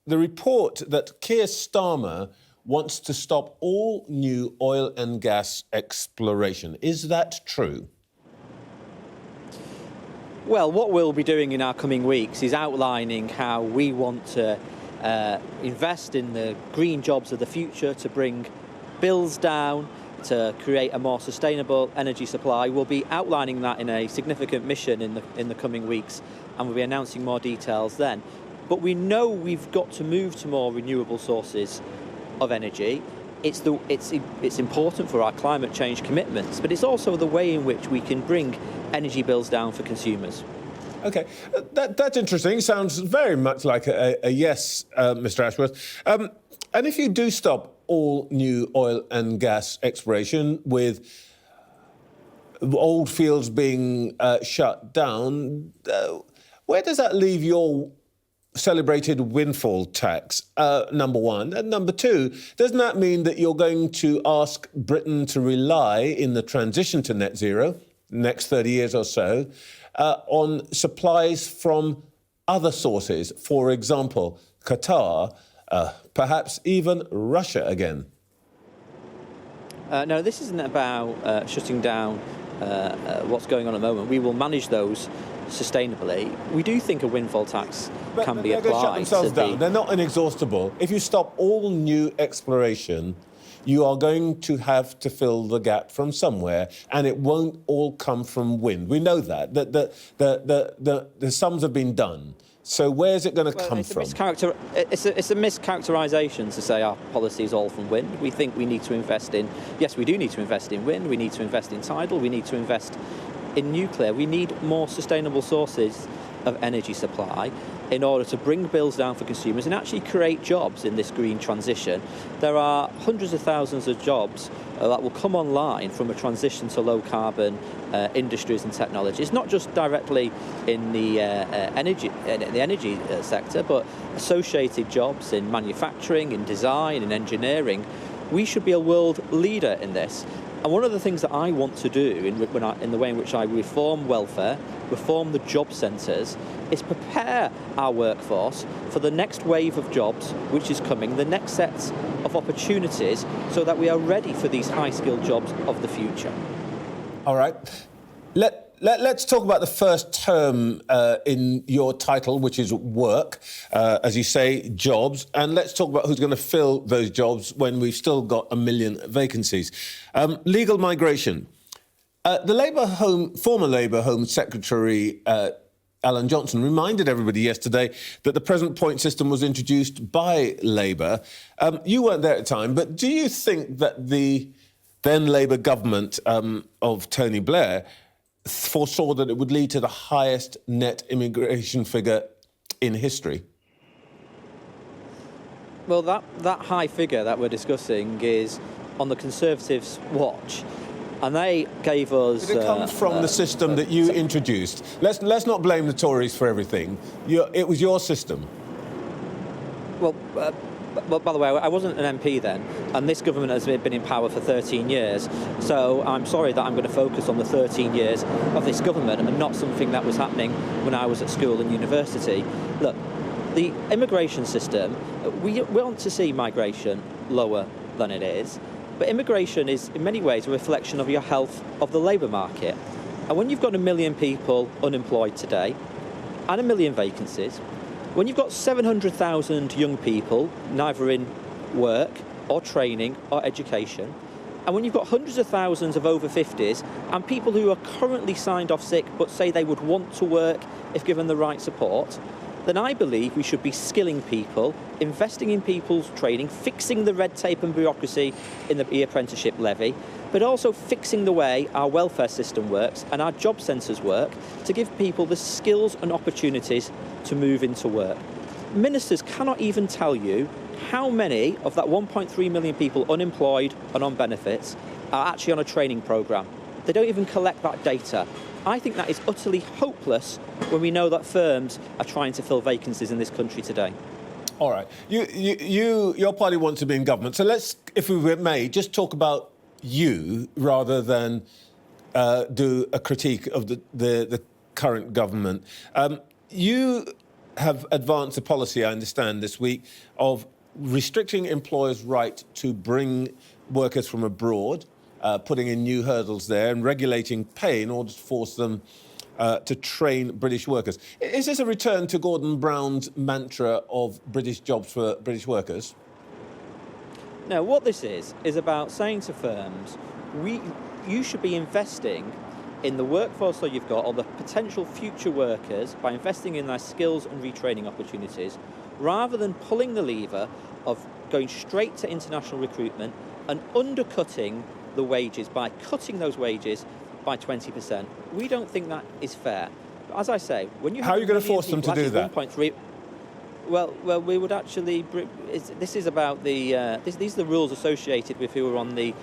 the report that Keir Starmer wants to stop all new oil and gas exploration. Is that true? Well, what we'll be doing in our coming weeks is outlining how we want to invest in the green jobs of the future to bring bills down, to create a more sustainable energy supply. We'll be outlining that in a significant mission in the coming weeks, and we'll be announcing more details then. But we know we've got to move to more renewable sources of energy. It's important for our climate change commitments, but it's also the way in which we can bring energy bills down for consumers. OK, that's interesting. Sounds very much like a yes, Mr Ashworth. And if you do stop all new oil and gas exploration, with old fields being shut down, where does that leave your celebrated windfall tax, number one? And number two, doesn't that mean that you're going to ask Britain to rely, in the transition to net zero, next 30 years or so, on supplies from other sources, for example, Qatar, perhaps even Russia again? No, this isn't about shutting down what's going on at the moment. We will manage those sustainably. We do think a windfall tax can be applied. Shut themselves down. They're not inexhaustible. If you stop all new exploration, you are going to have to fill the gap from somewhere, and it won't all come from wind. We know that. The sums have been done. So where's it going to come from? It's a mischaracterisation to say our policy is all from wind. We think we need to invest in... Yes, we do need to invest in wind. We need to invest in tidal. We need to invest in nuclear. We need more sustainable sources of energy supply in order to bring bills down for consumers and actually create jobs in this green transition. There are hundreds of thousands of jobs that will come online from a transition to low-carbon industries and technologies, not just directly in the energy sector, but associated jobs in manufacturing, in design, in engineering. We should be a world leader in this. And one of the things that I want to do in the way in which I reform welfare, reform the job centres, is prepare our workforce for the next wave of jobs which is coming, the next sets of opportunities, so that we are ready for these high-skilled jobs of the future. All right. Let's talk about the first term in your title, which is work, as you say, jobs. And let's talk about who's going to fill those jobs when we've still got 1 million vacancies. Legal migration. The former Labour Home Secretary, Alan Johnson, reminded everybody yesterday that the present point system was introduced by Labour. You weren't there at the time, but do you think that the then Labour government of Tony Blair foresaw that it would lead to the highest net immigration figure in history? Well, that high figure that we're discussing is on the Conservatives' watch, and they gave us... It comes from the system that you introduced. Let's not blame the Tories for everything. It was your system. Well, by the way, I wasn't an MP then, and this government has been in power for 13 years, so I'm sorry that I'm going to focus on the 13 years of this government and not something that was happening when I was at school and university. Look, the immigration system, we want to see migration lower than it is, but immigration is in many ways a reflection of your health of the labour market. And when you've got 1 million people unemployed today and 1 million vacancies, when you've got 700,000 young people neither in work or training or education, and when you've got hundreds of thousands of over 50s and people who are currently signed off sick but say they would want to work if given the right support, then I believe we should be skilling people, investing in people's training, fixing the red tape and bureaucracy in the apprenticeship levy, but also fixing the way our welfare system works and our job centres work to give people the skills and opportunities to move into work. Ministers cannot even tell you how many of that 1.3 million people unemployed and on benefits are actually on a training programme. They don't even collect that data. I think that is utterly hopeless when we know that firms are trying to fill vacancies in this country today. All right. Your party wants to be in government. So let's, if we may, just talk about you rather than do a critique of the current government. You have advanced a policy, I understand, this week of restricting employers' right to bring workers from abroad, putting in new hurdles there and regulating pay in order to force them to train British workers. Is this a return to Gordon Brown's mantra of British jobs for British workers? No, what this is about saying to firms, you should be investing in the workforce that you've got or the potential future workers by investing in their skills and retraining opportunities, rather than pulling the lever of going straight to international recruitment and undercutting the wages by cutting those wages by 20%. We don't think that is fair. As I say, when you have how are you going to force them to do that? 1.3. Well, we would actually. This is about the. These are the rules associated with who are on the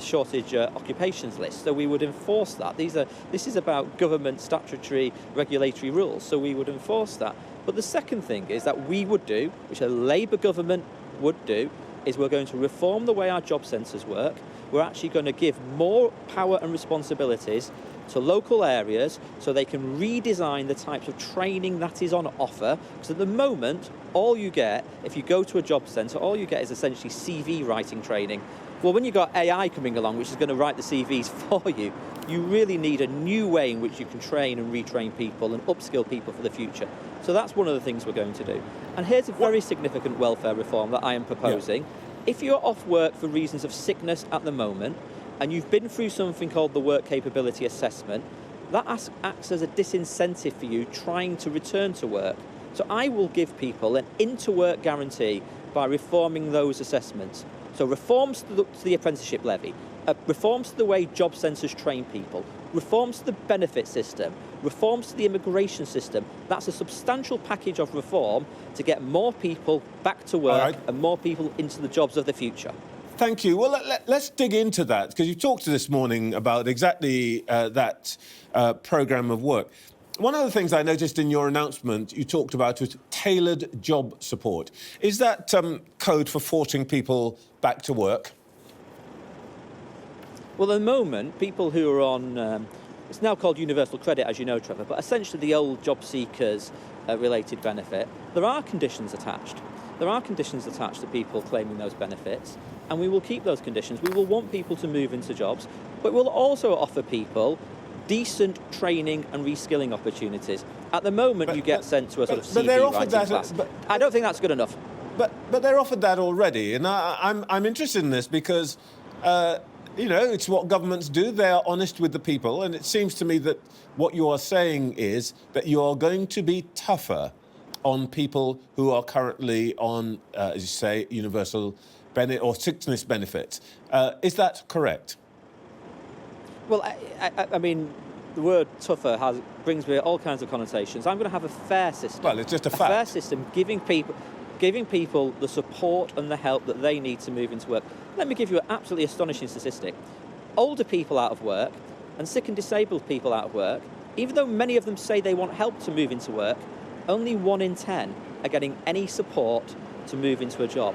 shortage occupations list. So we would enforce that. This is about government statutory regulatory rules. So we would enforce that. But the second thing is that we would do, which a Labour government would do, is we're going to reform the way our job centres work. We're actually going to give more power and responsibilities to local areas so they can redesign the types of training that is on offer. Because at the moment, all you get, if you go to a job centre, all you get is essentially CV writing training. Well, when you've got AI coming along, which is going to write the CVs for you, you really need a new way in which you can train and retrain people and upskill people for the future. So that's one of the things we're going to do. And here's a very significant welfare reform that I am proposing. Yeah. If you're off work for reasons of sickness at the moment, and you've been through something called the work capability assessment, that acts as a disincentive for you trying to return to work. So I will give people an into-work guarantee by reforming those assessments. So reforms to the apprenticeship levy, reforms to the way job centres train people, reforms to the benefit system, reforms to the immigration system. That's a substantial package of reform to get more people back to work and more people into the jobs of the future. Thank you. Well, let's dig into that, because you talked this morning about exactly that programme of work. One of the things I noticed in your announcement you talked about was tailored job support. Is that code for forcing people back to work? Well, at the moment, people who are on, it's now called universal credit, as you know, Trevor, but essentially the old job seekers related benefit, there are conditions attached. There are conditions attached to people claiming those benefits, and we will keep those conditions. We will want people to move into jobs, but we'll also offer people decent training and reskilling opportunities. At the moment, you get sent to a sort of CV writing class. I don't think that's good enough. But they're offered that already, and I'm interested in this because, you know, it's what governments do. They are honest with the people, and it seems to me that what you are saying is that you are going to be tougher on people who are currently on, as you say, universal benefit or sickness benefits. Is that correct? Well, I mean, the word tougher brings with it all kinds of connotations. I'm going to have a fair system. Well, it's just a fact. A fair system, giving people the support and the help that they need to move into work. Let me give you an absolutely astonishing statistic. Older people out of work and sick and disabled people out of work, even though many of them say they want help to move into work, only 1 in 10 are getting any support to move into a job.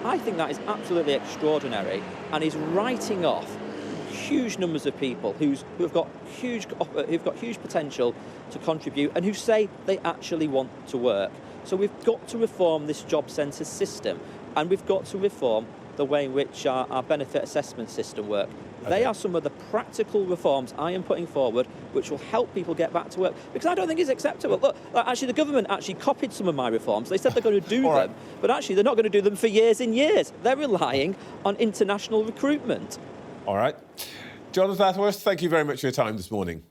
I think that is absolutely extraordinary and is writing off huge numbers of people who've got huge potential to contribute and who say they actually want to work. So we've got to reform this job centre system, and we've got to reform the way in which our benefit assessment system works. They are some of the practical reforms I am putting forward which will help people get back to work, because I don't think it's acceptable. Look, actually the government actually copied some of my reforms. They said they're going to do them, but actually they're not going to do them for years and years. They're relying on international recruitment. All right. Jonathan Ashworth, thank you very much for your time this morning.